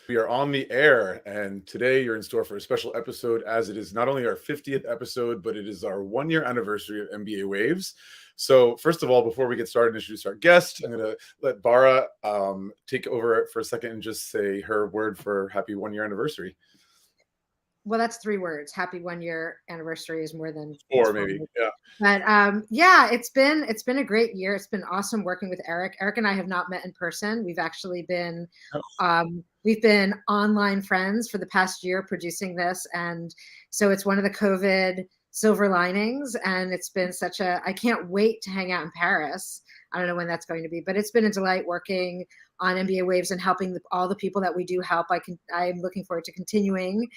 We are on the air, and today you're in store for a special episode as it is not only our 50th episode, but it is our 1 year anniversary of MBA Waves. So, first of all, before we get started and introduce our guest, I'm going to let Bara take over for a second and just say her word for happy 1 year anniversary. Well, that's 3 words. Happy 1 year anniversary is more than 4, maybe. Yeah. But yeah, it's been a great year. It's been awesome working with Eric. Eric and I have not met in person. We've actually been we've been online friends for the past year producing this, and so it's one of the COVID silver linings. And it's been I can't wait to hang out in Paris. I don't know when that's going to be, but it's been a delight working on MBA Waves and helping all the people that we do help. I'm looking forward to continuing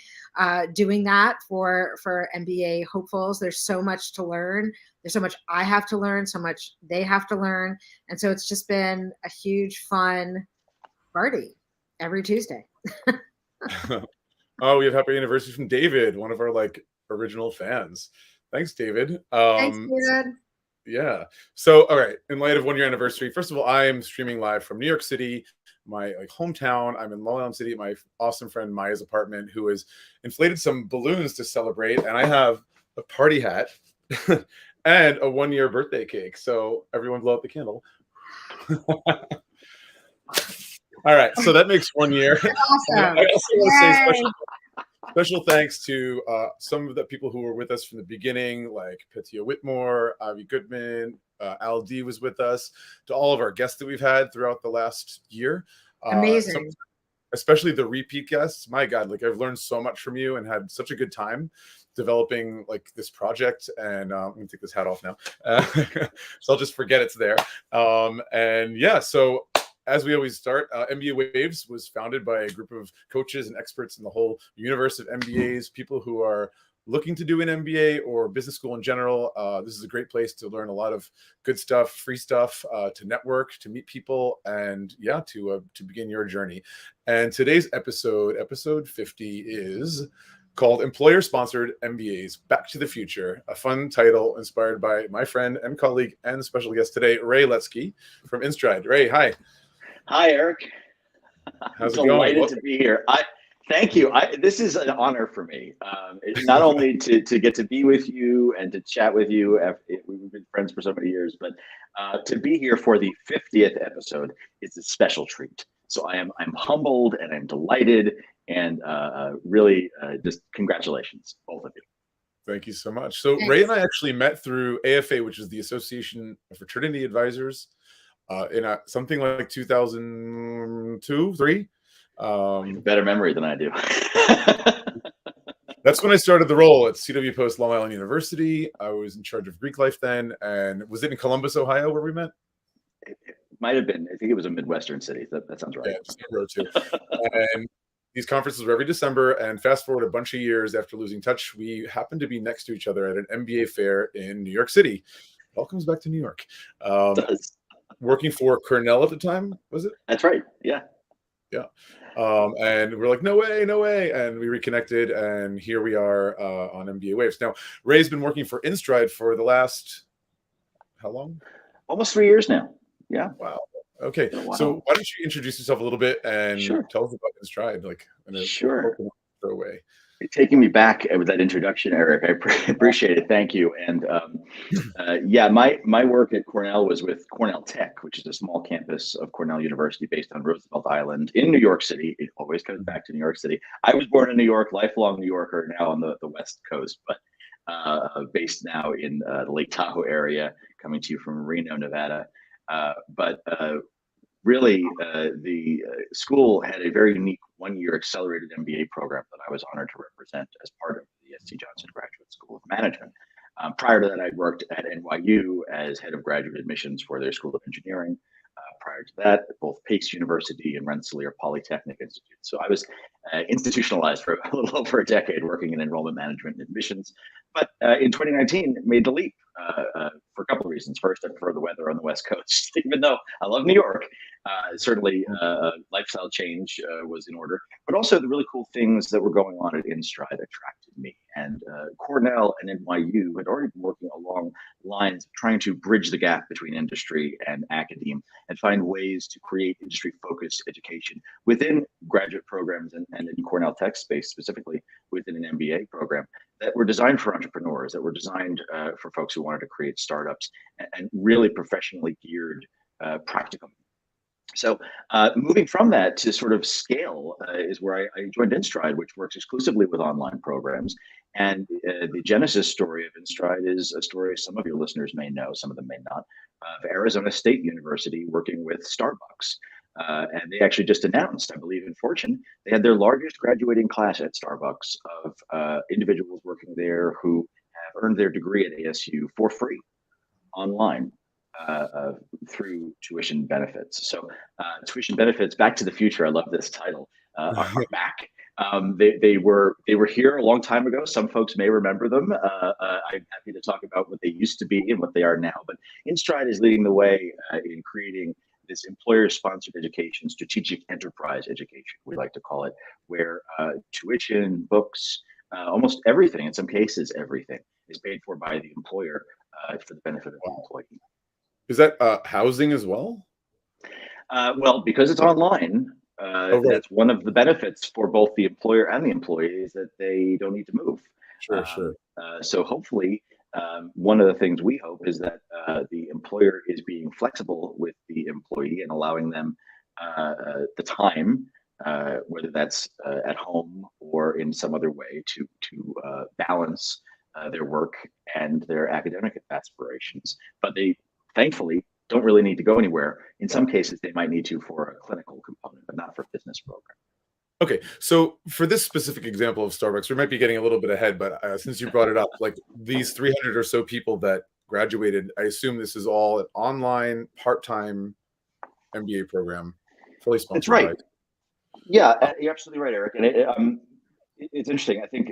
doing that for MBA hopefuls. There's so much to learn. There's so much I have to learn, so much they have to learn. And so it's just been a huge fun party every Tuesday. Oh, we have happy anniversary from David, one of our original fans. Thanks, David. Thanks, David. Yeah. So, all right. In light of 1 year anniversary, first of all, I am streaming live from New York City, my hometown. I'm in Long Island City, my awesome friend Maya's apartment, who has inflated some balloons to celebrate, and I have a party hat and a 1 year birthday cake. So everyone blow up the candle. All right. So that makes 1 year. Awesome. I also want to say special thanks to some of the people who were with us from the beginning, like Petia Whitmore, Avi Goodman, Al D was with us, to all of our guests that we've had throughout the last year. Amazing. Especially the repeat guests. My God, I've learned so much from you and had such a good time developing this project. And I'm going to take this hat off now. So I'll just forget it's there. And yeah, so as we always start, MBA Waves was founded by a group of coaches and experts in the whole universe of MBAs, people who are looking to do an MBA or business school in general. This is a great place to learn a lot of good stuff, free stuff, to network, to meet people, and yeah, to begin your journey. And today's episode 50, is called Employer-Sponsored MBAs Back to the Future, a fun title inspired by my friend and colleague and special guest today, Ray Letsky from InStride. Ray, hi. Hi, Eric. How's it going? Delighted to be here. Thank you. This is an honor for me. Not only to get to be with you and to chat with you. We've been friends for so many years, but to be here for the 50th episode is a special treat. So I'm humbled and I'm delighted, and really just congratulations, both of you. Thank you so much. So Ray and I actually met through AFA, which is the Association of Fraternity Advisors, in something like 2002, 3. Better memory than I do. That's when I started the role at CW Post Long Island University. I was in charge of Greek life then. And was it in Columbus, Ohio, where we met? It might have been. I think it was a Midwestern city. That sounds right. Yeah, December 2002. And these conferences were every December. And fast forward a bunch of years after losing touch, we happened to be next to each other at an MBA fair in New York City. It all comes back to New York. Working for Cornell at the time, was it? That's right. Yeah. Yeah. And we're like, no way. And we reconnected, and here we are on MBA Waves. Now, Ray's been working for InStride for the last, how long? Almost 3 years now. Yeah. Wow. Okay. So why don't you introduce yourself a little bit and tell us about InStride, Sure. Away. Taking me back with that introduction, Eric, I appreciate it. Thank you. And yeah, my work at Cornell was with Cornell Tech, which is a small campus of Cornell University based on Roosevelt Island in New York City. It always comes back to New York City. I was born in New York, lifelong New Yorker, now on the West Coast, but based now in the Lake Tahoe area, coming to you from Reno, Nevada. Really, the school had a very unique 1 year accelerated MBA program that I was honored to represent as part of the S.T. Johnson Graduate School of Management. Prior to that, I worked at NYU as head of graduate admissions for their School of Engineering. Prior to that, both Pace University and Rensselaer Polytechnic Institute. So I was institutionalized for a little over a decade working in enrollment management and admissions. But in 2019, made the leap for a couple of reasons. First, I prefer the weather on the West Coast, even though I love New York. Certainly, lifestyle change was in order. But also the really cool things that were going on at InStride attracted me. And Cornell and NYU had already been working along lines of trying to bridge the gap between industry and academe and find ways to create industry-focused education within graduate programs and in Cornell Tech space, specifically within an MBA program that were designed for entrepreneurs, that were designed for folks who wanted to create startups and really professionally geared practicum. So moving from that to sort of scale is where I joined InStride, which works exclusively with online programs. And the genesis story of InStride is a story some of your listeners may know, some of them may not, of Arizona State University working with Starbucks. And they actually just announced, I believe in Fortune, they had their largest graduating class at Starbucks of individuals working there who have earned their degree at ASU for free online. Through tuition benefits. So tuition benefits, Back to the Future, I love this title, are back. They were here a long time ago. Some folks may remember them. I'm happy to talk about what they used to be and what they are now. But InStride is leading the way in creating this employer-sponsored education, strategic enterprise education, we like to call it, where tuition, books, almost everything, in some cases everything, is paid for by the employer for the benefit of the employee. Is that housing as well? Well, because it's online, right. That's one of the benefits for both the employer and the employee is that they don't need to move. Sure. So hopefully, one of the things we hope is that the employer is being flexible with the employee and allowing them the time, whether that's at home or in some other way, to balance their work and their academic aspirations. But they thankfully don't really need to go anywhere. In some cases, they might need to for a clinical component, but not for a business program. Okay, so for this specific example of Starbucks, we might be getting a little bit ahead, but since you brought it up, like these 300 or so people that graduated, I assume this is all an online, part-time MBA program, fully sponsored. That's right. Yeah, you're absolutely right, Eric. And it's interesting. I think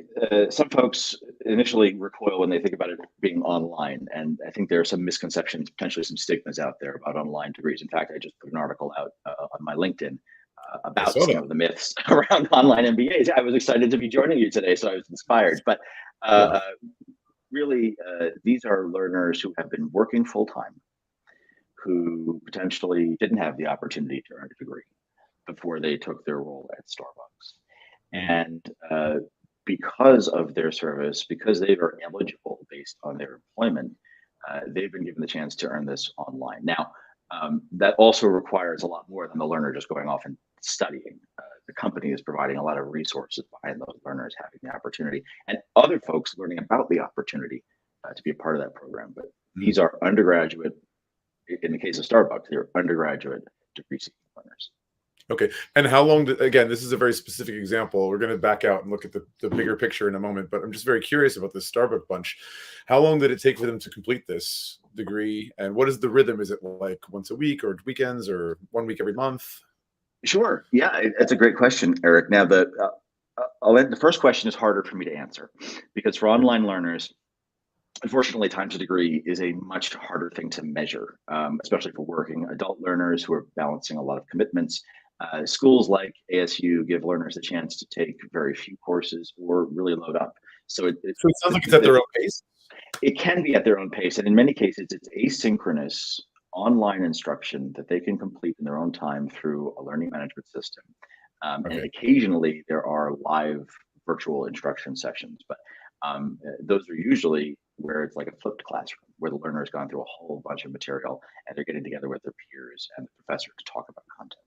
some folks initially recoil when they think about it being online. And I think there are some misconceptions, potentially some stigmas out there about online degrees. In fact, I just put an article out on my LinkedIn about some of the myths around online MBAs. I was excited to be joining you today, so I was inspired. But really, these are learners who have been working full-time, who potentially didn't have the opportunity to earn a degree before they took their role at Starbucks. And because of their service, because they are eligible based on their employment, they've been given the chance to earn this online. Now, that also requires a lot more than the learner just going off and studying. The company is providing a lot of resources behind those learners having the opportunity and other folks learning about the opportunity to be a part of that program. But these are undergraduate, in the case of Starbucks, they're undergraduate degree seeking learners. Okay. And how long, again, this is a very specific example. We're going to back out and look at the bigger picture in a moment, but I'm just very curious about this Starbucks bunch. How long did it take for them to complete this degree? And what is the rhythm? Is it like once a week or weekends or 1 week every month? Sure. Yeah, that's a great question, Eric. Now, the first question is harder for me to answer because for online learners, unfortunately, time to degree is a much harder thing to measure, especially for working adult learners who are balancing a lot of commitments. Schools like ASU give learners a chance to take very few courses or really load up. So it sounds like it's at their own pace. It can be at their own pace. And in many cases, it's asynchronous online instruction that they can complete in their own time through a learning management system. And occasionally there are live virtual instruction sessions, but those are usually where it's like a flipped classroom, where the learner has gone through a whole bunch of material and they're getting together with their peers and the professor to talk about content.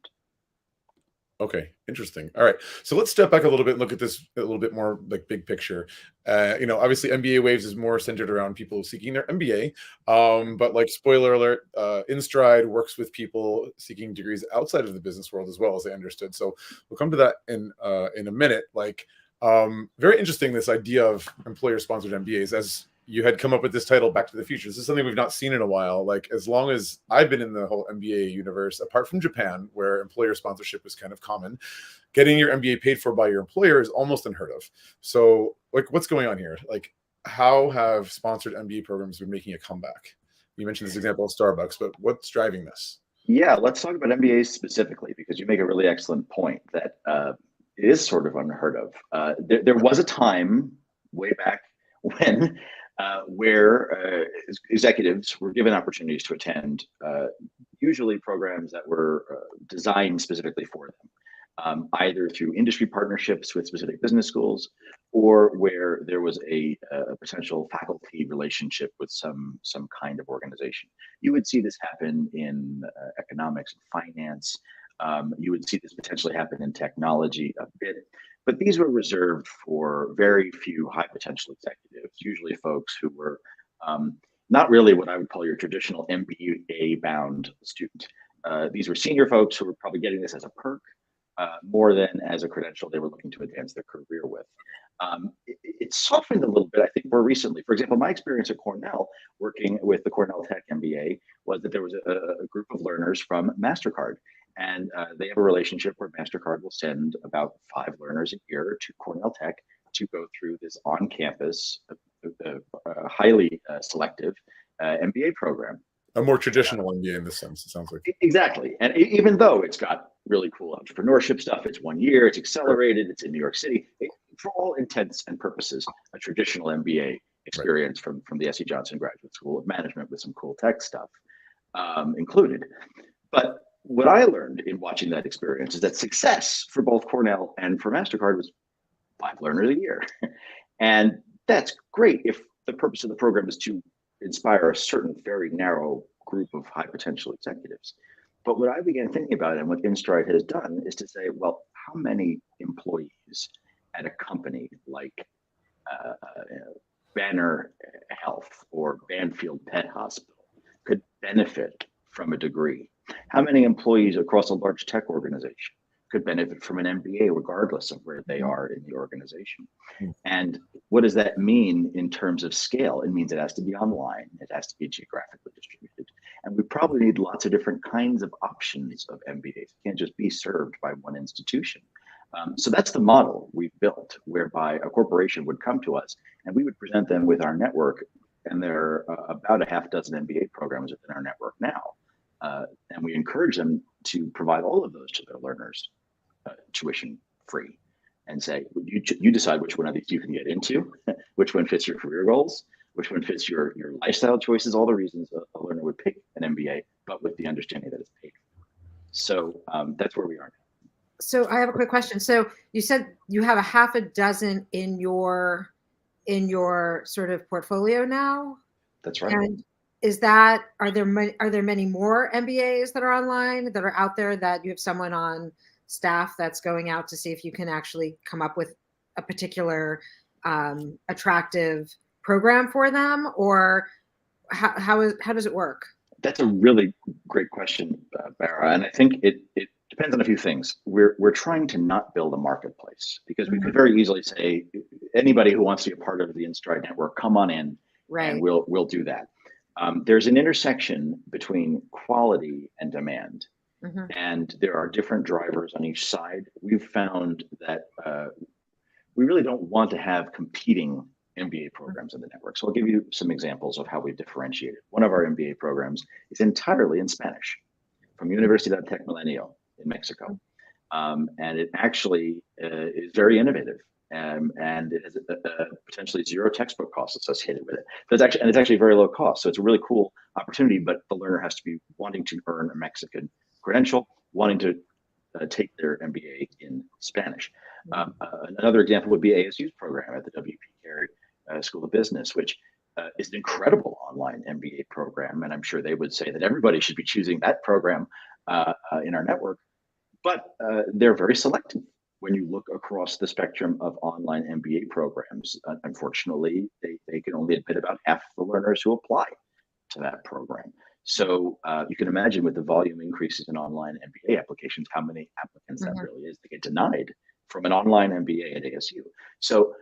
Okay, interesting. All right, so let's step back a little bit and look at this a little bit more like big picture. Obviously MBA Waves is more centered around people seeking their MBA, but like spoiler alert, InStride works with people seeking degrees outside of the business world as well, as I understood. So we'll come to that in a minute. Like, very interesting, this idea of employer-sponsored MBAs, as you had come up with this title, Back to the Future. This is something we've not seen in a while. Like, as long as I've been in the whole MBA universe, apart from Japan, where employer sponsorship is kind of common, getting your MBA paid for by your employer is almost unheard of. So, like, what's going on here? Like, how have sponsored MBA programs been making a comeback? You mentioned this example of Starbucks, but what's driving this? Yeah, let's talk about MBAs specifically, because you make a really excellent point that it is sort of unheard of. There was a time way back when, where executives were given opportunities to attend, usually programs that were designed specifically for them, either through industry partnerships with specific business schools, or where there was a potential faculty relationship with some kind of organization. You would see this happen in economics and finance. You would see this potentially happen in technology a bit, but these were reserved for very few high potential executives, usually folks who were not really what I would call your traditional MBA bound student. These were senior folks who were probably getting this as a perk more than as a credential they were looking to advance their career with. It's softened a little bit, I think, more recently. For example, my experience at Cornell, working with the Cornell Tech MBA, was that there was a group of learners from MasterCard. And they have a relationship where MasterCard will send about 5 learners a year to Cornell Tech to go through this on-campus, highly selective MBA program. A more traditional MBA in this sense, it sounds like. Exactly. And even though it's got really cool entrepreneurship stuff, it's 1 year, it's accelerated, it's in New York City, for all intents and purposes, a traditional MBA experience from the S.C. Johnson Graduate School of Management with some cool tech stuff included. But what I learned in watching that experience is that success for both Cornell and for MasterCard was 5 learners a year. And that's great if the purpose of the program is to inspire a certain very narrow group of high potential executives. But what I began thinking about and what InStride has done is to say, well, how many employees at a company like Banner Health or Banfield Pet Hospital could benefit from a degree? How many employees across a large tech organization could benefit from an MBA regardless of where they are in the organization? And what does that mean in terms of scale? It means it has to be online, it has to be geographically distributed. And we probably need lots of different kinds of options of MBAs. It can't just be served by one institution. So that's the model we've built, whereby a corporation would come to us and we would present them with our network. And there are about a half dozen MBA programs within our network now. And we encourage them to provide all of those to their learners tuition free, and say, you decide which one of these you can get into, which one fits your career goals, which one fits your lifestyle choices, all the reasons a learner would pick an MBA, but with the understanding that it's paid. So that's where we are now. So I have a quick question. So you said you have a half a dozen in your sort of portfolio now? That's right. And are there many more MBAs that are online, that are out there, that you have someone on staff that's going out to see if you can actually come up with a particular attractive program for them? Or how does it work? That's a really great question, Barra. And I think it depends on a few things. We're trying to not build a marketplace, because we could very easily say, anybody who wants to be a part of the InStride network, come on in, and we'll do that. There's an intersection between quality and demand. And there are different drivers on each side. We've found that we really don't want to have competing MBA programs in the network. So I'll give you some examples of how we've differentiated. One of our MBA programs is entirely in Spanish, from Universidad Tecmilenio in Mexico. And it actually is very innovative. And it has potentially 0 textbook costs associated with it. So it's actually very low cost. So it's a really cool opportunity, but the learner has to be wanting to earn a Mexican credential, wanting to take their MBA in Spanish. Another example would be ASU's program at the W.P. Carey School of Business, which is an incredible online MBA program. And I'm sure they would say that everybody should be choosing that program in our network. But they're very selective. When you look across the spectrum of online MBA programs, unfortunately, they can only admit about half the learners who apply to that program. So you can imagine, with the volume increases in online MBA applications, how many applicants that really is that get denied from an online MBA at ASU. So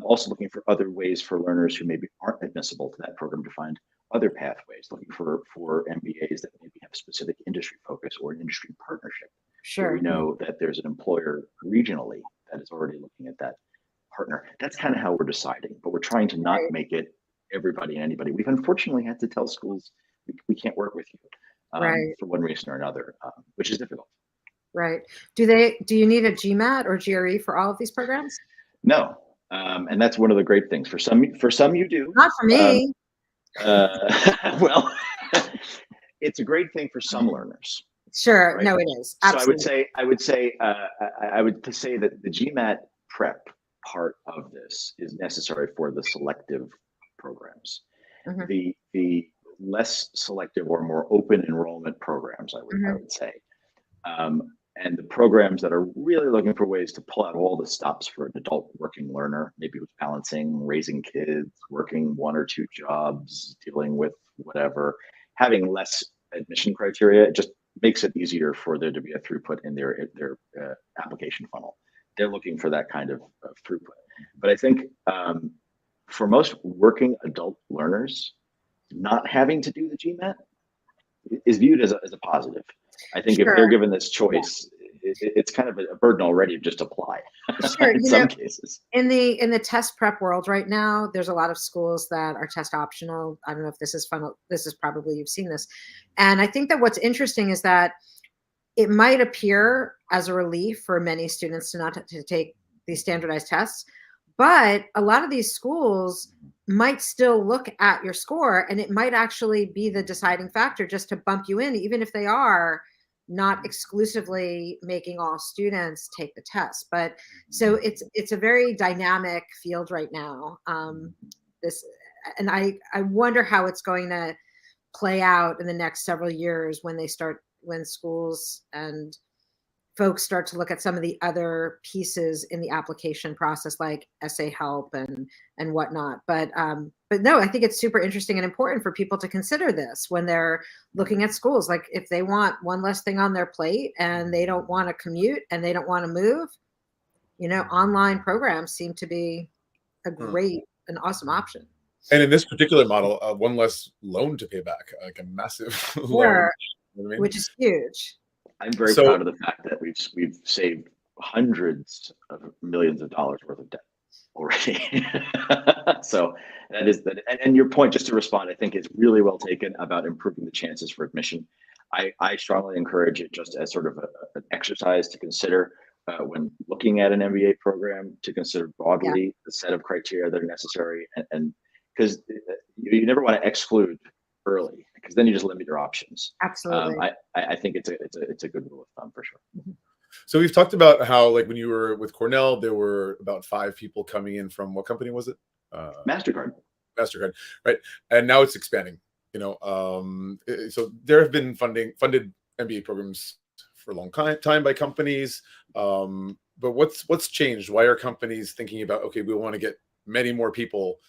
also looking for other ways for learners who maybe aren't admissible to that program to find other pathways, looking for MBAs that maybe have specific industry focus or an industry partnership. Sure. We know that there's an employer regionally that is already looking at that partner. That's kind of how we're deciding, but we're trying to not make it everybody and anybody. We've unfortunately had to tell schools we can't work with you for one reason or another, which is difficult. Right. Do you need a GMAT or GRE for all of these programs? No. And that's one of the great things. For some you do. Not for me. Well, it's a great thing for some learners. Sure. Right? No, it is. So Absolutely. I would say that the GMAT prep part of this is necessary for the selective programs. Mhm, The less selective or more open enrollment programs, I mhm. would say, and the programs that are really looking for ways to pull out all the stops for an adult working learner, maybe with balancing, raising kids, working one or two jobs, dealing with whatever, having less admission criteria, it just makes it easier for there to be a throughput in their application funnel. They're looking for that kind of throughput. But I think for most working adult learners, not having to do the GMAT is viewed as a positive. I think if they're Sure. given this choice, it's kind of a burden already of just apply Sure. in some cases. In the test prep world right now, there's a lot of schools that are test optional. I don't know if this is fun. This is probably you've seen this. And I think that what's interesting is that it might appear as a relief for many students to not to take these standardized tests, but a lot of these schools might still look at your score and it might actually be the deciding factor just to bump you in, even if they are not exclusively making all students take the test. But so it's a very dynamic field right now. This and I wonder how it's going to play out in the next several years when schools and folks start to look at some of the other pieces in the application process, like essay help and whatnot. But no, I think it's super interesting and important for people to consider this when they're looking at schools. Like if they want one less thing on their plate and they don't want to commute and they don't want to move, online programs seem to be a Hmm. great and awesome option. And in this particular model, one less loan to pay back, like a massive loan. Sure, You know what I mean? which is huge. I'm very So proud of the fact that we've saved hundreds of millions of dollars worth of debt already. So that is that. And your point, just to respond, I think is really well taken about improving the chances for admission. I strongly encourage it just as sort of an exercise to consider when looking at an MBA program, to consider Yeah, broadly the set of criteria that are necessary, and because you never want to exclude early, because then you just limit your options. absolutely. I think it's a good rule of thumb for sure. Mhm. so we've talked about how, like, when you were with Cornell, there were about 5 people coming in from what company was it? MasterCard. MasterCard, right? And now it's expanding. So there have been funded MBA programs for a long time by companies. But what's changed? Why are companies thinking about, okay, we want to get many more people,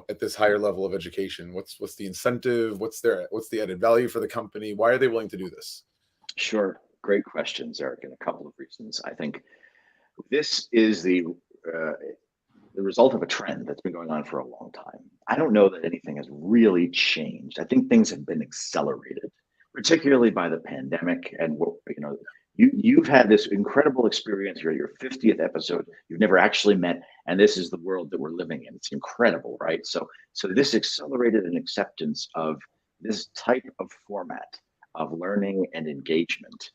at this higher level of education? What's the incentive? What's the added value for the company? Why are they willing to do this? Sure. Great questions, Eric, and a couple of reasons. I think this is the result of a trend that's been going on for a long time. I don't know that anything has really changed. I think things have been accelerated, particularly by the pandemic. And you've had this incredible experience. You're at your 50th episode. You've never actually met, and this is the world that we're living in. It's incredible, right? So this accelerated an acceptance of this type of format of learning and engagement.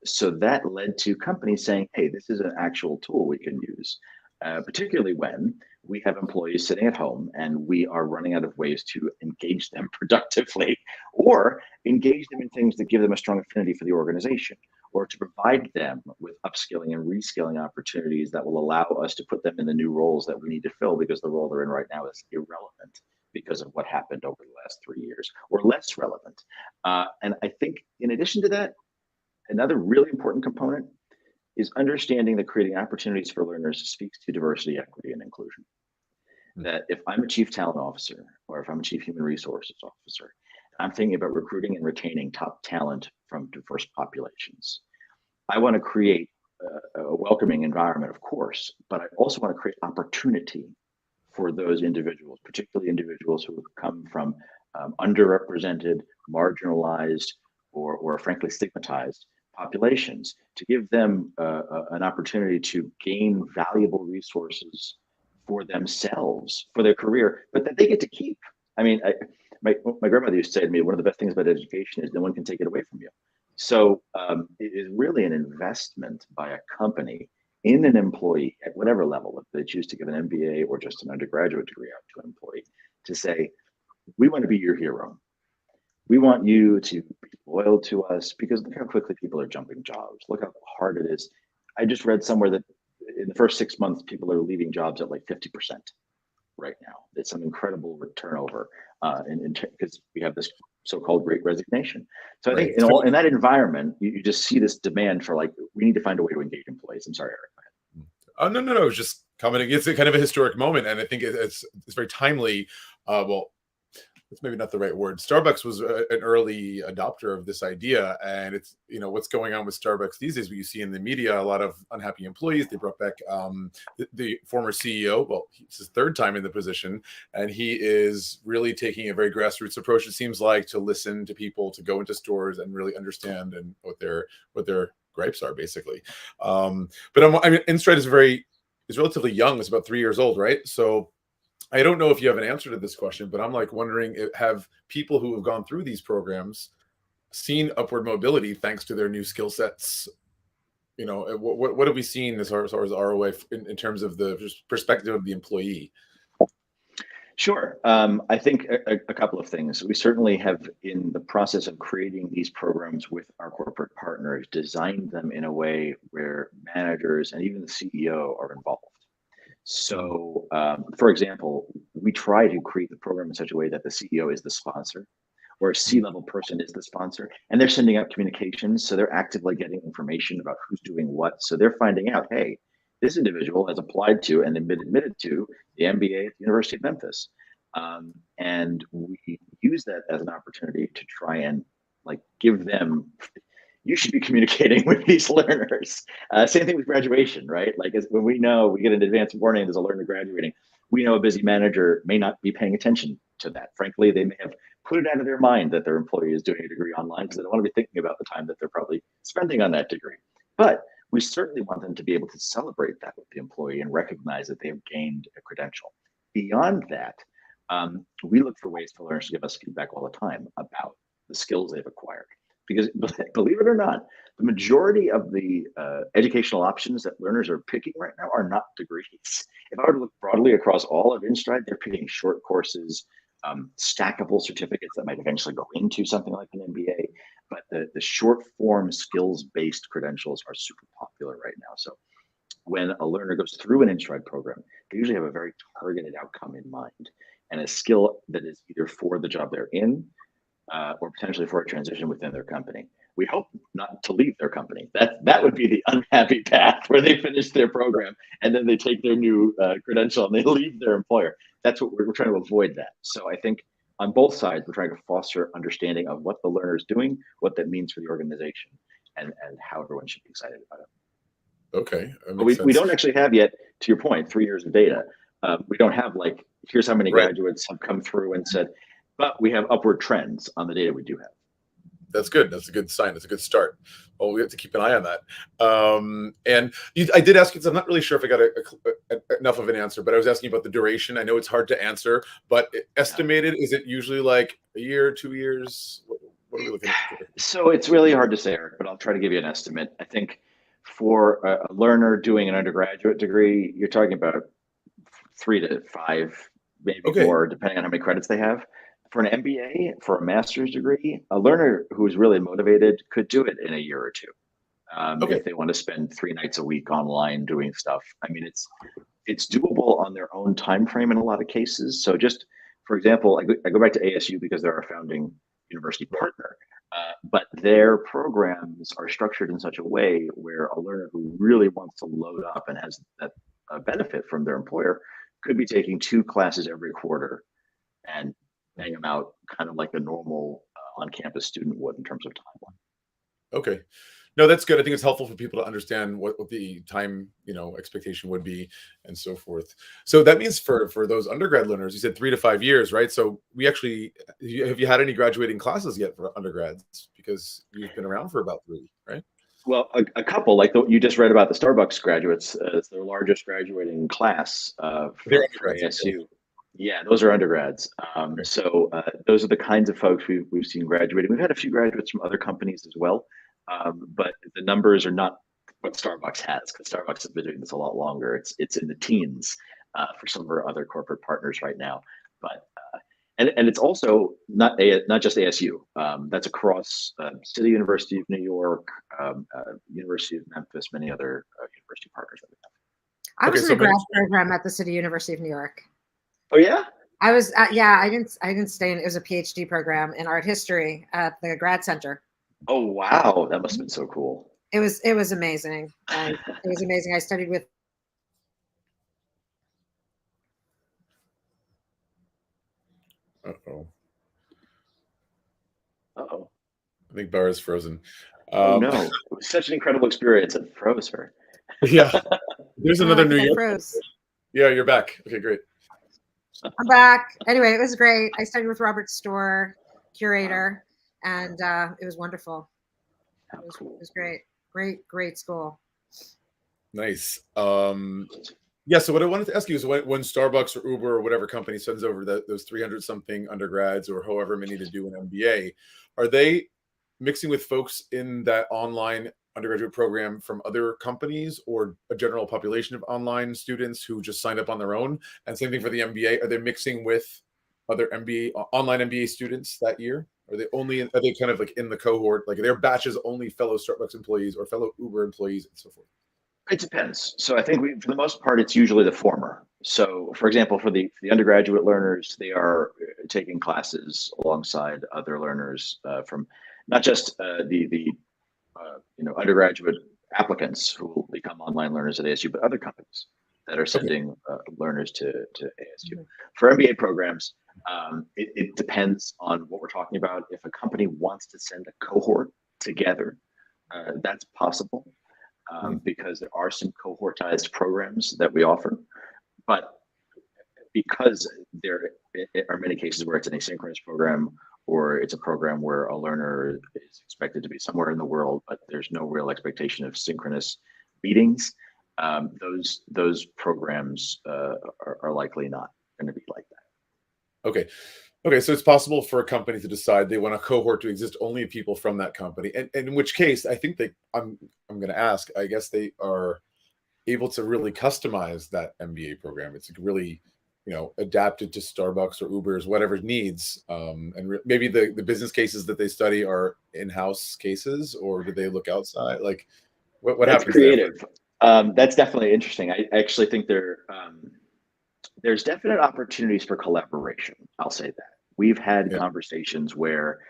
So that led to companies saying, hey, this is an actual tool we can use, particularly when we have employees sitting at home and we are running out of ways to engage them productively, or engage them in things that give them a strong affinity for the organization, or to provide them with upskilling and reskilling opportunities that will allow us to put them in the new roles that we need to fill, because the role they're in right now is irrelevant because of what happened over the last 3 years, or less relevant. And I think in addition to that, another really important component is understanding that creating opportunities for learners speaks to diversity, equity, and inclusion. That if I'm a chief talent officer, or if I'm a chief human resources officer, I'm thinking about recruiting and retaining top talent from diverse populations. I want to create a welcoming environment, of course, but I also want to create opportunity for those individuals, particularly individuals who have come from underrepresented, marginalized, or frankly stigmatized populations, to give them an opportunity to gain valuable resources for themselves, for their career, but that they get to keep. I mean, my grandmother used to say to me, one of the best things about education is no one can take it away from you. So it is really an investment by a company in an employee at whatever level, if they choose to give an MBA or just an undergraduate degree out to an employee, to say, we want to be your hero. We want you to be loyal to us because look how quickly people are jumping jobs. Look how hard it is. I just read somewhere that in the first 6 months, people are leaving jobs at like 50% right now. It's some incredible turnover because we have this so-called great resignation. So I think in that environment, you just see this demand for like, we need to find a way to engage employees. I'm sorry, Eric. Oh, no. It was just commenting. It's a kind of a historic moment. And I think it's very timely. Well, it's maybe not the right word. Starbucks was an early adopter of this idea, and it's what's going on with Starbucks these days. What you see in the media, a lot of unhappy employees. They brought back the former CEO. Well, it's his third time in the position, and he is really taking a very grassroots approach. It seems like to listen to people, to go into stores and really understand and what their gripes are, basically. But InStride is relatively young. It's about 3 years old, right? So I don't know if you have an answer to this question, but I'm like wondering, have people who have gone through these programs seen upward mobility thanks to their new skill sets? What have we seen as far as ROI in terms of the perspective of the employee? Sure. I think a couple of things. We certainly have, in the process of creating these programs with our corporate partners, designed them in a way where managers and even the CEO are involved. So, for example, we try to create the program in such a way that the CEO is the sponsor, or a C-level person is the sponsor, and they're sending out communications. So they're actively getting information about who's doing what. So they're finding out, hey, this individual has applied to and been admitted to the MBA at the University of Memphis. And we use that as an opportunity to try and give them, you should be communicating with these learners. Same thing with graduation, right? When we know we get an advance warning, there's a learner graduating, we know a busy manager may not be paying attention to that. Frankly, they may have put it out of their mind that their employee is doing a degree online because they don't want to be thinking about the time that they're probably spending on that degree. But we certainly want them to be able to celebrate that with the employee and recognize that they have gained a credential. Beyond that, we look for ways for learners to give us feedback all the time about the skills they've acquired. Because believe it or not, the majority of the educational options that learners are picking right now are not degrees. If I were to look broadly across all of InStride, they're picking short courses, stackable certificates that might eventually go into something like an MBA. But the short form skills-based credentials are super popular right now. So when a learner goes through an InStride program, they usually have a very targeted outcome in mind and a skill that is either for the job they're in, or potentially for a transition within their company. We hope not to leave their company. That would be the unhappy path where they finish their program and then they take their new credential and they leave their employer. That's what we're trying to avoid that. So I think on both sides, we're trying to foster understanding of what the learner is doing, what that means for the organization, and how everyone should be excited about it. Okay. But we don't actually have yet, to your point, 3 years of data. We don't have here's how many graduates have come through and said, but we have upward trends on the data we do have. That's good. That's a good sign. That's a good start. Well, we have to keep an eye on that. I did ask you, I'm not really sure if I got enough of an answer, but I was asking about the duration. I know it's hard to answer, but estimated, is it usually like a year, 2 years? What are we looking at? So it's really hard to say, Eric, but I'll try to give you an estimate. I think for a learner doing an undergraduate degree, you're talking about 3 to 5, maybe more, depending on how many credits they have. For an MBA, for a master's degree, a learner who is really motivated could do it in a year or two. If they want to spend 3 nights a week online doing stuff. I mean, it's doable on their own time frame in a lot of cases. So just, for example, I go back to ASU because they're our founding university partner, but their programs are structured in such a way where a learner who really wants to load up and has that benefit from their employer could be taking 2 classes every quarter and bang them out kind of like a normal on-campus student would in terms of timeline. Okay. No, that's good. I think it's helpful for people to understand what the time, expectation would be and so forth. So that means for those undergrad learners, you said 3 to 5 years, right? So have you had any graduating classes yet for undergrads? Because you've been around for about 3, right? Well, a couple, like you just read about the Starbucks graduates, it's their largest graduating class for ASU. Yeah, those are undergrads. So those are the kinds of folks we've seen graduating. We've had a few graduates from other companies as well, but the numbers are not what Starbucks has, because Starbucks has been doing this a lot longer. It's in the teens for some of our other corporate partners right now, but and it's also not just ASU. That's across City University of New York, University of Memphis, many other university partners that we have. I was Okay, in so a grad program at the City University of New York. Oh yeah. I was yeah. I didn't stay in. It was a PhD program in art history at the grad center. Oh wow, that must have been so cool. It was amazing. It was amazing. I studied with. Uh-oh. Uh-oh. I think Bar is frozen. Oh no, it was such an incredible experience. It froze her. Yeah. There's another New I York. froze. Yeah, you're back. Okay, great. I'm back. Anyway, it was great. I studied with Robert Storr, curator, and it was wonderful. It was great. Great school. Nice. Yeah, so what I wanted to ask you is when Starbucks or Uber or whatever company sends over those 300 something undergrads or however many to do an MBA, are they mixing with folks in that online undergraduate program from other companies or a general population of online students who just signed up on their own? And same thing for the MBA. Are they mixing with other online MBA students that year? Are they kind of like in the cohort, like their batches only fellow Starbucks employees or fellow Uber employees and so forth? It depends. So I think for the most part, it's usually the former. So, for example, for the undergraduate learners, they are taking classes alongside other learners from not just the undergraduate applicants who will become online learners at ASU, but other companies that are sending learners to ASU. Mhm. For MBA programs, it depends on what we're talking about. If a company wants to send a cohort together, that's possible. Because there are some cohortized programs that we offer, but because there are many cases where it's an asynchronous program or it's a program where a learner is expected to be somewhere in the world, but there's no real expectation of synchronous meetings, those programs are likely not going to be like that. Okay. Okay, so it's possible for a company to decide they want a cohort to exist only of people from that company, and in which case, I think I'm going to ask. I guess they are able to really customize that MBA program. It's really, adapted to Starbucks or Uber's whatever needs, and maybe the business cases that they study are in-house cases, or do they look outside? Like, what That's happens creative. That's definitely interesting. I actually think there's definite opportunities for collaboration. I'll say that. We've had there? conversations where,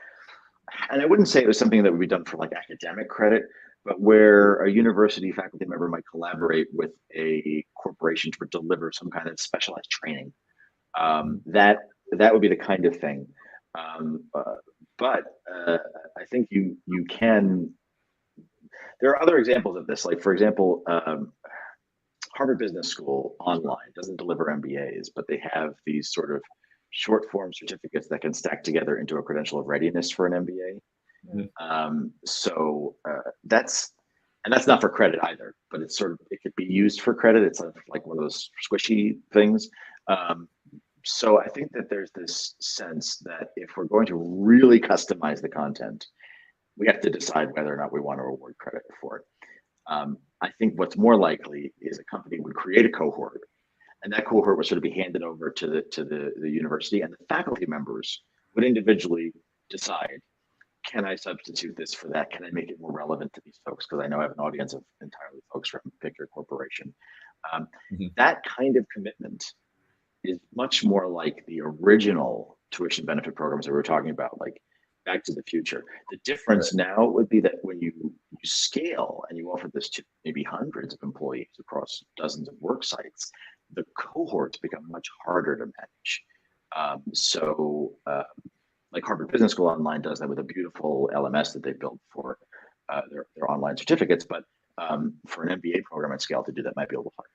and I wouldn't say it was something that would be done for like academic credit, but where a university faculty member might collaborate with a corporation to deliver some kind of specialized training. That would be the kind of thing. But I think you can. There are other examples of this. Like for example, Harvard Business School online doesn't deliver MBAs, but they have these sort of short form certificates that can stack together into a credential of readiness for an MBA. So that's not for credit either, but it could be used for credit. It's like one of those squishy things. So I think that there's this sense that if we're going to really customize the content, we have to decide whether or not we want to award credit for it. I think what's more likely is a company would create a cohort, and that cohort would sort of be handed over to the university, and the faculty members would individually decide, can I substitute this for that? Can I make it more relevant to these folks? Because I know I have an audience of entirely folks from pick your corporation. That kind of commitment is much more like the original tuition benefit programs that we were talking about, like Back to the Future. The difference now would be that when you scale and you offer this to maybe hundreds of employees across dozens of work sites, the cohorts become much harder to manage. Like Harvard Business School Online does that with a beautiful LMS that they built for their online certificates. But for an MBA program at scale to do that might be a little hard.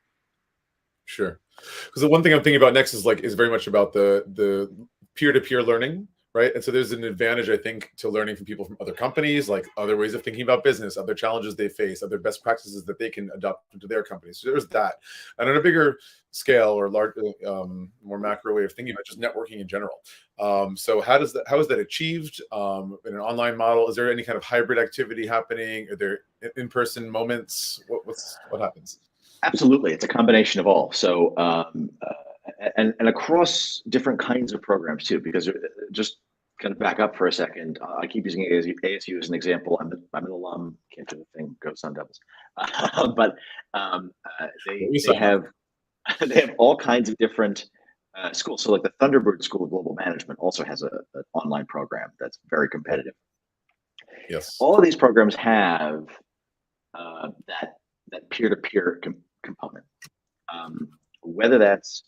Sure. Because the one thing I'm thinking about next is very much about the peer-to-peer learning, right? And so there's an advantage, I think, to learning from people from other companies, like other ways of thinking about business, other challenges they face, other best practices that they can adopt into their companies. So there's that. And on a bigger scale or large, more macro way of thinking about just networking in general. So how is that achieved in an online model? Is there any kind of hybrid activity happening? Are there in-person moments? What happens? Absolutely, it's a combination of all. So, and across different kinds of programs too, because just kind of back up for a second. I keep using ASU as an example. I'm an alum. Can't do the thing. Go Sun Devils. But they have they have all kinds of different schools. So like the Thunderbird School of Global Management also has an online program that's very competitive. Yes. All of these programs have that peer-to-peer component. Whether that's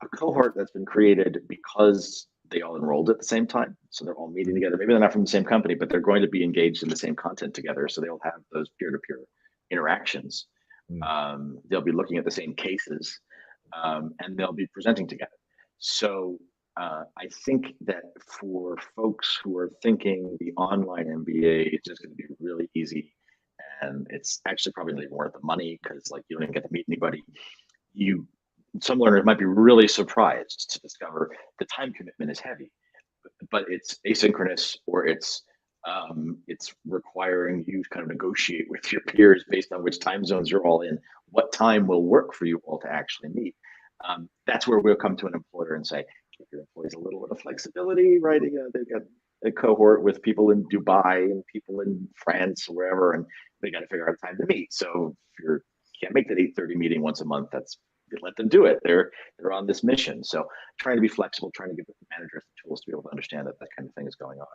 a cohort that's been created because they all enrolled at the same time, so they're all meeting together. Maybe they're not from the same company, but they're going to be engaged in the same content together, so they'll have those peer-to-peer interactions. They'll be looking at the same cases, and they'll be presenting together. So I think that for folks who are thinking the online MBA is just going to be really easy, and it's actually probably not even worth the money because like you don't even get to meet anybody. Some learners might be really surprised to discover the time commitment is heavy, but it's asynchronous, or it's requiring you to kind of negotiate with your peers based on which time zones you're all in, what time will work for you all to actually meet. That's where we'll come to an employer and say, give your employees a little bit of flexibility, right? They've got a cohort with people in Dubai and people in France or wherever, and they got to figure out a time to meet. So if you can't make that 8:30 meeting once a month, let them do it. They're on this mission. So trying to be flexible, trying to give the managers the tools to be able to understand that kind of thing is going on.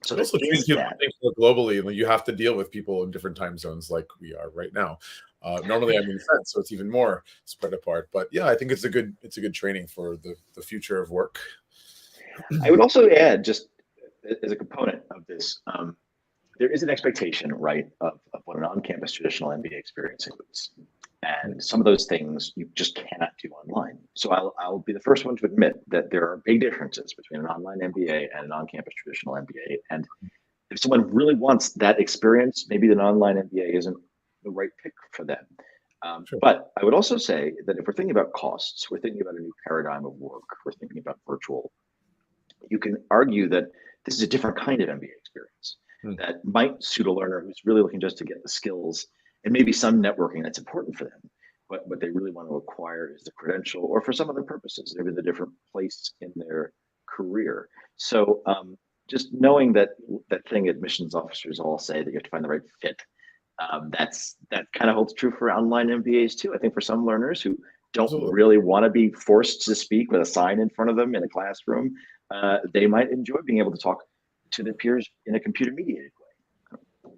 So it also trains people to think more globally. Like you have to deal with people in different time zones like we are right now. Normally I'm in France, so it's even more spread apart. But yeah, I think it's a good training for the future of work. I would also add, just as a component of this, there is an expectation, right, of what an on-campus traditional MBA experience includes. And some of those things you just cannot do online. So I'll be the first one to admit that there are big differences between an online MBA and an on-campus traditional MBA. And if someone really wants that experience, maybe an online MBA isn't the right pick for them. Sure. But I would also say that if we're thinking about costs, we're thinking about a new paradigm of work, we're thinking about virtual, you can argue that this is a different kind of MBA experience that might suit a learner who's really looking just to get the skills and maybe some networking that's important for them. But what they really want to acquire is the credential, or for some other purposes, maybe the different place in their career. So just knowing that thing admissions officers all say that you have to find the right fit, that kind of holds true for online MBAs too. I think for some learners who don't really want to be forced to speak with a sign in front of them in a classroom, they might enjoy being able to talk to their peers in a computer mediated way.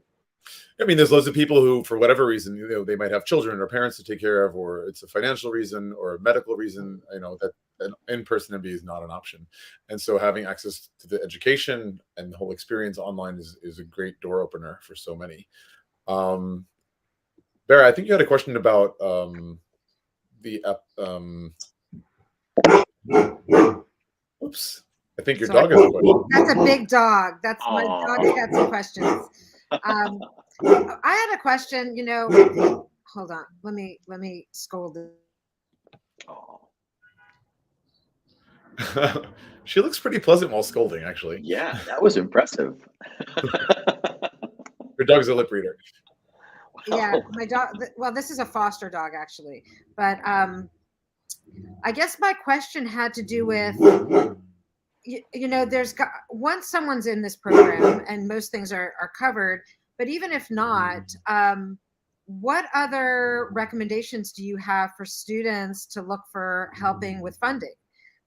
I mean, there's loads of people who, for whatever reason, they might have children or parents to take care of, or it's a financial reason or a medical reason, that an in-person MBA is not an option. And so having access to the education and the whole experience online is a great door opener for so many. Barry, I think you had a question about oops. I think your dog has a question. That's a big dog. My dog's got some questions. I had a question, hold on. Let me scold it. She looks pretty pleasant while scolding, actually. Yeah, that was impressive. Your dog's a lip reader. Yeah, my dog. Well, this is a foster dog, actually. But I guess my question had to do with, once someone's in this program and most things are covered, but even if not, what other recommendations do you have for students to look for helping with funding?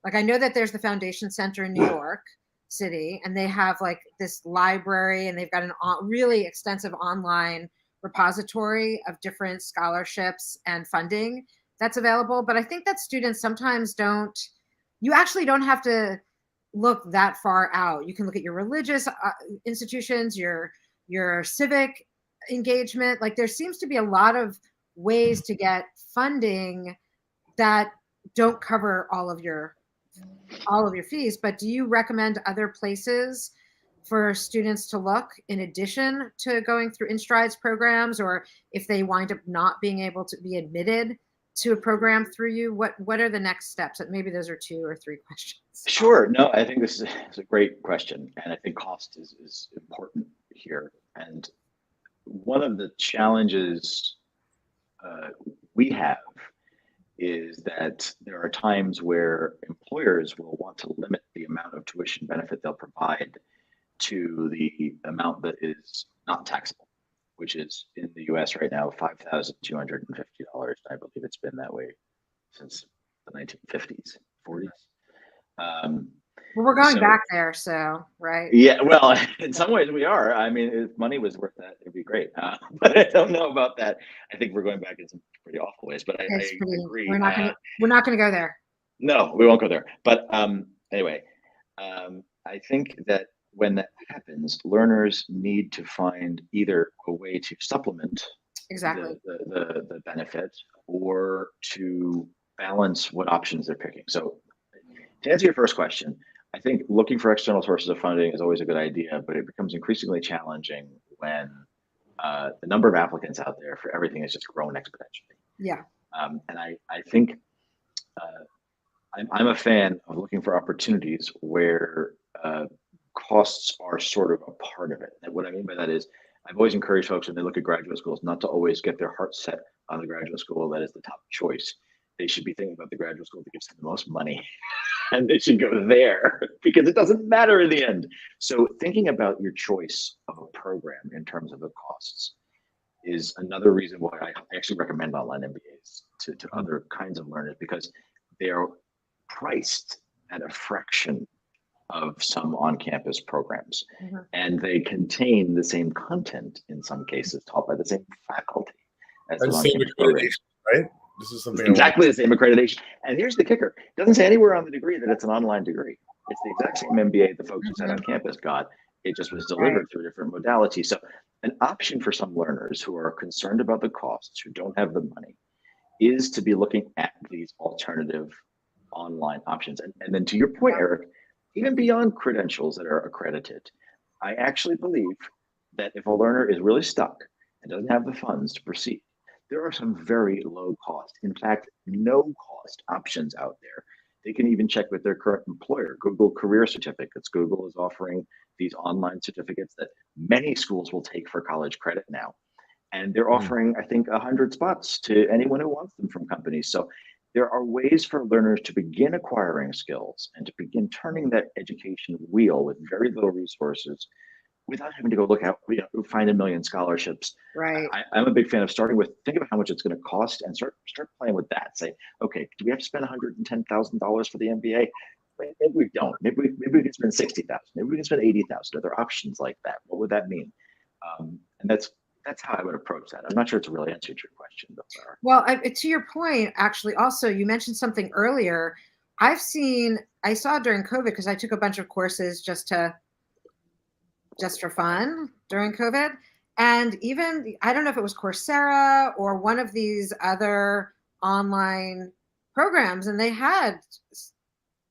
Like, I know that there's the Foundation Center in New York City, and they have like this library, and they've got an really extensive online repository of different scholarships and funding that's available. But I think that students sometimes you actually don't have to look that far out. You can look at your religious institutions, your civic engagement. Like, there seems to be a lot of ways to get funding that don't cover all of your all of your fees, but do you recommend other places for students to look in addition to going through InStride's programs, or if they wind up not being able to be admitted to a program through you, what are the next steps? And maybe those are 2 or 3 questions. Sure. No, I think this is a great question. And I think cost is important here. And one of the challenges we have is that there are times where employers will want to limit the amount of tuition benefit they'll provide to the amount that is not taxable, which is in the US right now, $5,250. I believe it's been that way since the 1950s, 40s. Well, we're going back there, so, right? Yeah, well, in some ways we are. I mean, if money was worth that, it'd be great. But I don't know about that. I think we're going back in some pretty awful ways. But I agree. We're not gonna go there. No, we won't go there. But anyway, I think that when that happens, learners need to find either a way to supplement exactly the benefit or to balance what options they're picking. So to answer your first question, I think looking for external sources of funding is always a good idea, but it becomes increasingly challenging when the number of applicants out there for everything has just grown exponentially. Yeah. And I think I'm a fan of looking for opportunities where costs are sort of a part of it. And what I mean by that is I've always encouraged folks when they look at graduate schools not to always get their heart set on the graduate school that is the top choice. They should be thinking about the graduate school that gives them the most money. And they should go there because it doesn't matter in the end. So thinking about your choice of a program in terms of the costs is another reason why I actually recommend online MBAs to other kinds of learners, because they are priced at a fraction of some on-campus programs. Mm-hmm. And they contain the same content in some cases taught by the same faculty as the on-campus programs. Right? This is something exactly the same accreditation. And here's the kicker. It doesn't say anywhere on the degree that it's an online degree. It's the exact same MBA the folks who sat on campus got. It just was delivered through a different modality. So an option for some learners who are concerned about the costs, who don't have the money, is to be looking at these alternative online options. And then to your point, Eric, even beyond credentials that are accredited, I actually believe that if a learner is really stuck and doesn't have the funds to proceed, there are some very low cost, in fact, no cost options out there. They can even check with their current employer. Google Career Certificates. Google is offering these online certificates that many schools will take for college credit now. And they're offering, I think, 100 spots to anyone who wants them from companies. So there are ways for learners to begin acquiring skills and to begin turning that education wheel with very little resources without having to go look out, find a million scholarships. Right. I'm a big fan of starting with, think about how much it's going to cost and start playing with that. Say, okay, do we have to spend $110,000 for the MBA? Maybe we don't. Maybe we can spend $60,000. Maybe we can spend $80,000. Are there options like that? What would that mean? And that's how I would approach that. I'm not sure it's really answered your question, though. Well, to your point, actually, also you mentioned something earlier. I saw during COVID, because I took a bunch of courses just for fun during COVID. And even, I don't know if it was Coursera or one of these other online programs, and they had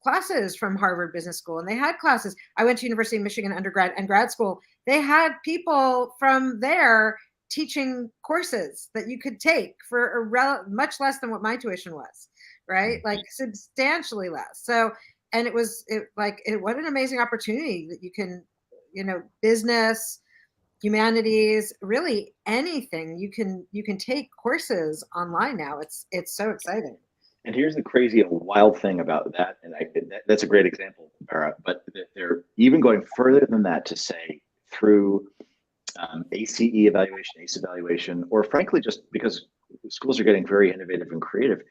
classes from Harvard Business School, and they had classes. I went to University of Michigan undergrad and grad school. They had people from there teaching courses that you could take for much less than what my tuition was, right? Like substantially less. So, and what an amazing opportunity that you can, business, humanities, really anything you can take courses online now. It's so exciting. And here's the crazy and wild thing about that, and that's a great example, Barra, but they're even going further than that to say through ACE evaluation, ACE evaluation, or frankly, just because schools are getting very innovative and creative,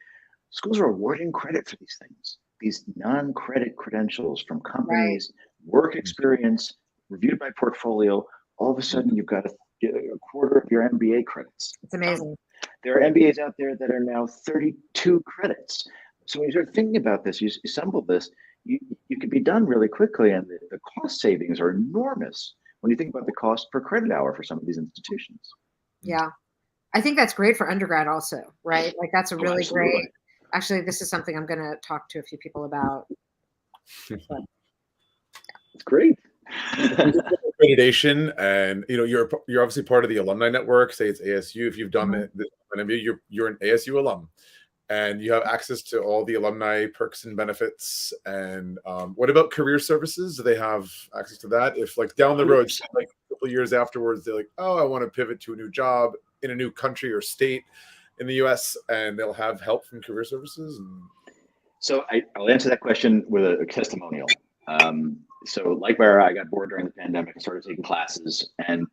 schools are awarding credit for these things, these non-credit credentials from companies, work experience, reviewed by portfolio. All of a sudden, you've got a quarter of your MBA credits. It's amazing. There are MBAs out there that are now 32 credits. So when you start thinking about this, you assemble this, you can be done really quickly, and the cost savings are enormous when you think about the cost per credit hour for some of these institutions. Yeah, I think that's great for undergrad also, right? Like that's a really great, actually, this is something I'm going to talk to a few people about It's great. Accreditation, and you're obviously part of the alumni network. Say it's ASU. If you've done an MBA, you're an ASU alum, and you have access to all the alumni perks and benefits. And what about career services? Do they have access to that? If like down the road, like a couple of years afterwards, they're like, oh, I want to pivot to a new job in a new country or state in the US, and they'll have help from career services. So I'll answer that question with a testimonial. So like where I got bored during the pandemic and started taking classes and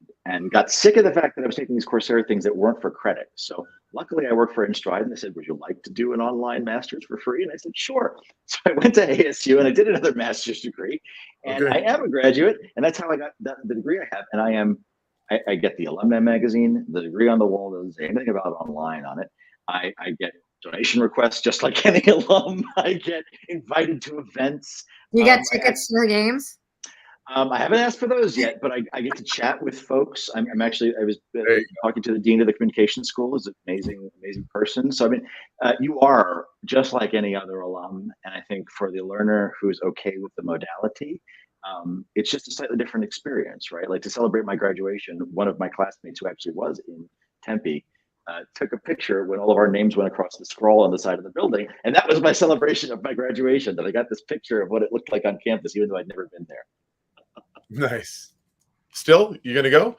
got sick of the fact that I was taking these Coursera things that weren't for credit. So luckily I worked for InStride, and they said, would you like to do an online master's for free? And I said, sure. So I went to ASU and I did another master's degree, and I am a graduate, and that's how I got the degree I have. And I get the alumni magazine, the degree on the wall doesn't say anything about online on it. I get donation requests just like any alum. I get invited to events. You get tickets to the games? I haven't asked for those yet, but I get to chat with folks. I was talking to the dean of the communication school, who's an amazing person. So I mean, you are just like any other alum, and I think for the learner who's okay with the modality, it's just a slightly different experience, right? Like to celebrate my graduation, one of my classmates who actually was in Tempe took a picture when all of our names went across the scroll on the side of the building. And that was my celebration of my graduation, that I got this picture of what it looked like on campus, even though I'd never been there. Nice. Still, you going to go?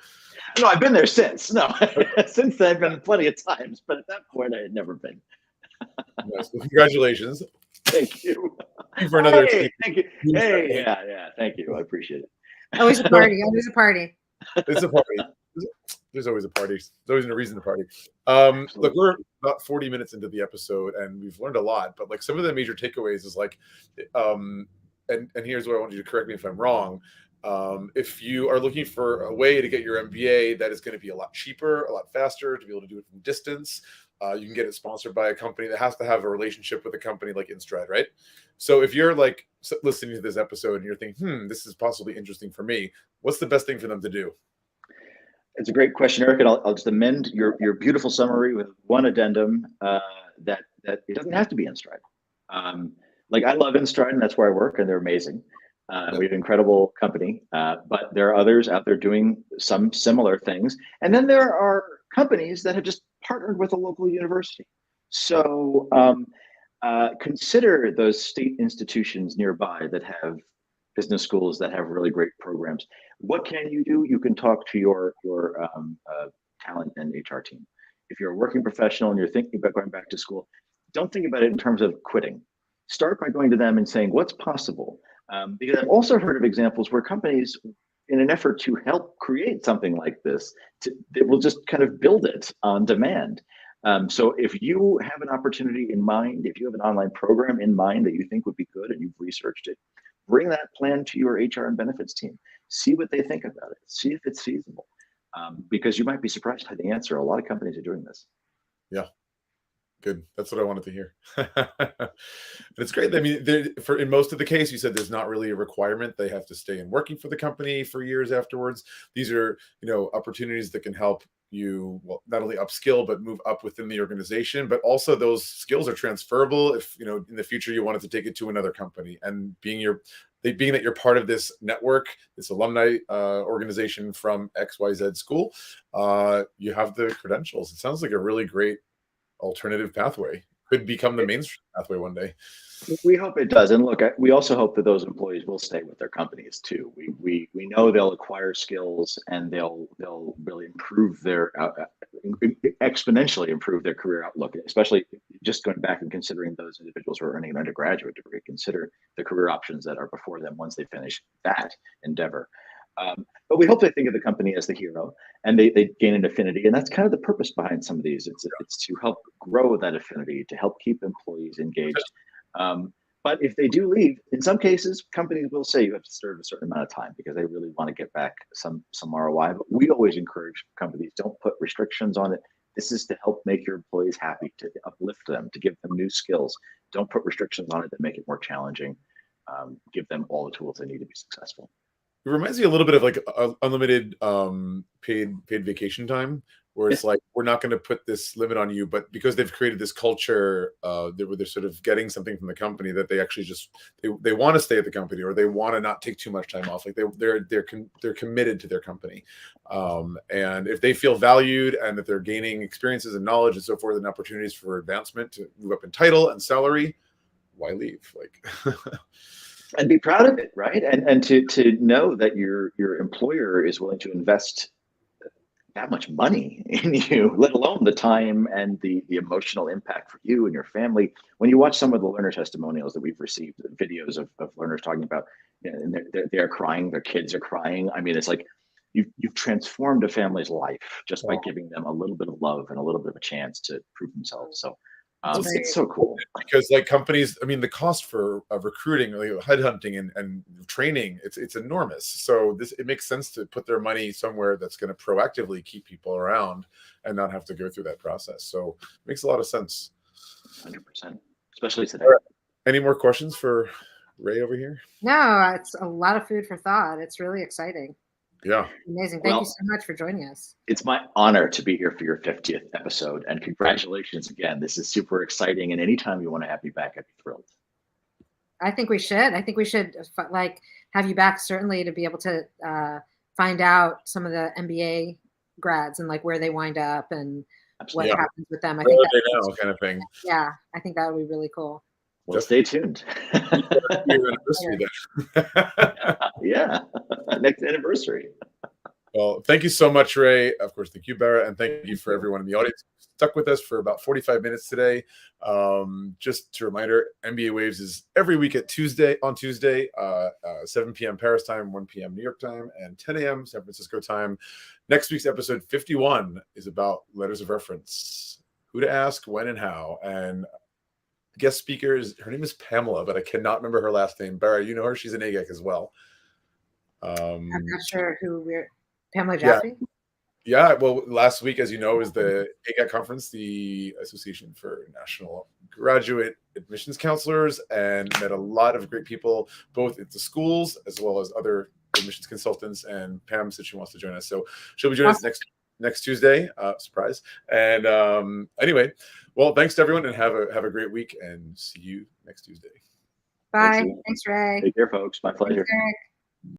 No, I've been there since. No, since then I've been plenty of times, but at that point I had never been. Nice. Well, congratulations. Thank you. For another thank you. Hey, yeah. Thank you. I appreciate it. Always a party. Always a party. It's a party. There's always a party. There's always a reason to party. Look, we're about 40 minutes into the episode, and we've learned a lot. But like some of the major takeaways is like, and here's what I want you to correct me if I'm wrong. If you are looking for a way to get your MBA that is going to be a lot cheaper, a lot faster, to be able to do it from distance, you can get it sponsored by a company that has to have a relationship with a company like InStride, right? So if you're like listening to this episode and you're thinking, this is possibly interesting for me, what's the best thing for them to do? It's a great question, Eric, and I'll just amend your beautiful summary with one addendum that it doesn't have to be InStride. Like I love InStride, and that's where I work, and they're amazing. We have an incredible company, but there are others out there doing some similar things. And then there are companies that have just partnered with a local university. So consider those state institutions nearby that have business schools that have really great programs. What can you do? You can talk to your talent and HR team. If you're a working professional and you're thinking about going back to school, don't think about it in terms of quitting. Start by going to them and saying, what's possible? Because I've also heard of examples where companies, in an effort to help create something like this, they will just kind of build it on demand. So if you have an opportunity in mind, if you have an online program in mind that you think would be good and you've researched it, bring that plan to your HR and benefits team. See what they think about it. See if it's feasible. Because you might be surprised by the answer. A lot of companies are doing this. Yeah. Good. That's what I wanted to hear. It's great. I mean, in most of the case, you said there's not really a requirement. They have to stay in working for the company for years afterwards. These are, opportunities that can help you, well, not only upskill, but move up within the organization, but also those skills are transferable if, in the future you wanted to take it to another company. And being that you're part of this network, this alumni organization from XYZ school, you have the credentials. It sounds like a really great alternative pathway. Could become the mainstream pathway one day. We hope it does. And look, we also hope that those employees will stay with their companies too. We know they'll acquire skills and they'll really improve exponentially improve their career outlook, especially just going back and considering those individuals who are earning an undergraduate degree. Consider the career options that are before them once they finish that endeavor. But we hope they think of the company as the hero and they gain an affinity. And that's kind of the purpose behind some of these. It's to help grow that affinity, to help keep employees engaged. But if they do leave, in some cases, companies will say you have to serve a certain amount of time because they really want to get back some ROI. But we always encourage companies, don't put restrictions on it. This is to help make your employees happy, to uplift them, to give them new skills. Don't put restrictions on it that make it more challenging. Give them all the tools they need to be successful. It reminds me a little bit of like unlimited paid vacation time, where it's like, we're not going to put this limit on you, but because they've created this culture where they're sort of getting something from the company that they actually just they want to stay at the company, or they want to not take too much time off. Like they're committed to their company, and if they feel valued and that they're gaining experiences and knowledge and so forth and opportunities for advancement to move up in title and salary, why leave? Like. And be proud of it, right? And to know that your employer is willing to invest that much money in you, let alone the time and the emotional impact for you and your family. When you watch some of the learner testimonials that we've received, videos of learners talking about, and they're crying, their kids are crying. I mean, it's like you've transformed a family's life just by giving them a little bit of love and a little bit of a chance to prove themselves. So it's so cool. Because like companies, I mean, the cost for recruiting, like headhunting and training, it's enormous. So it makes sense to put their money somewhere that's going to proactively keep people around and not have to go through that process. So it makes a lot of sense. 100%, especially today. Right. Any more questions for Ray over here? No, it's a lot of food for thought. It's really exciting. Yeah. Amazing. Thank you so much for joining us. It's my honor to be here for your 50th episode, and congratulations again. This is super exciting, and anytime you want to have me back, I'd be thrilled. I think we should like have you back, certainly, to be able to find out some of the MBA grads and like where they wind up and what happens with them. I think that's kind of thing. Yeah, I think that would be really cool. Well, stay tuned. Yeah, next anniversary. Well, thank you so much, Ray. Of course, thank you, Barra, and thank you for everyone in the audience who stuck with us for about 45 minutes today. Just a reminder, MBA Waves is every week on Tuesday, 7 p.m. Paris time, 1 p.m. New York time, and 10 a.m. San Francisco time. Next week's episode 51 is about letters of reference, who to ask, when, and how. And guest speakers, her name is Pamela, but I cannot remember her last name. Barra, you know her? She's an AGEC as well. I'm not sure who Pamela Jaffe? Yeah, well, last week, as you know, is the AGEC conference, the Association for National Graduate Admissions Counselors, and met a lot of great people, both at the schools as well as other admissions consultants. And Pam said she wants to join us, so she'll be joining us next Tuesday. Surprise! And anyway, well, thanks to everyone, and have a great week, and see you next Tuesday. Bye. Thanks, Ray. Take care, folks. My pleasure. Thanks, Eric.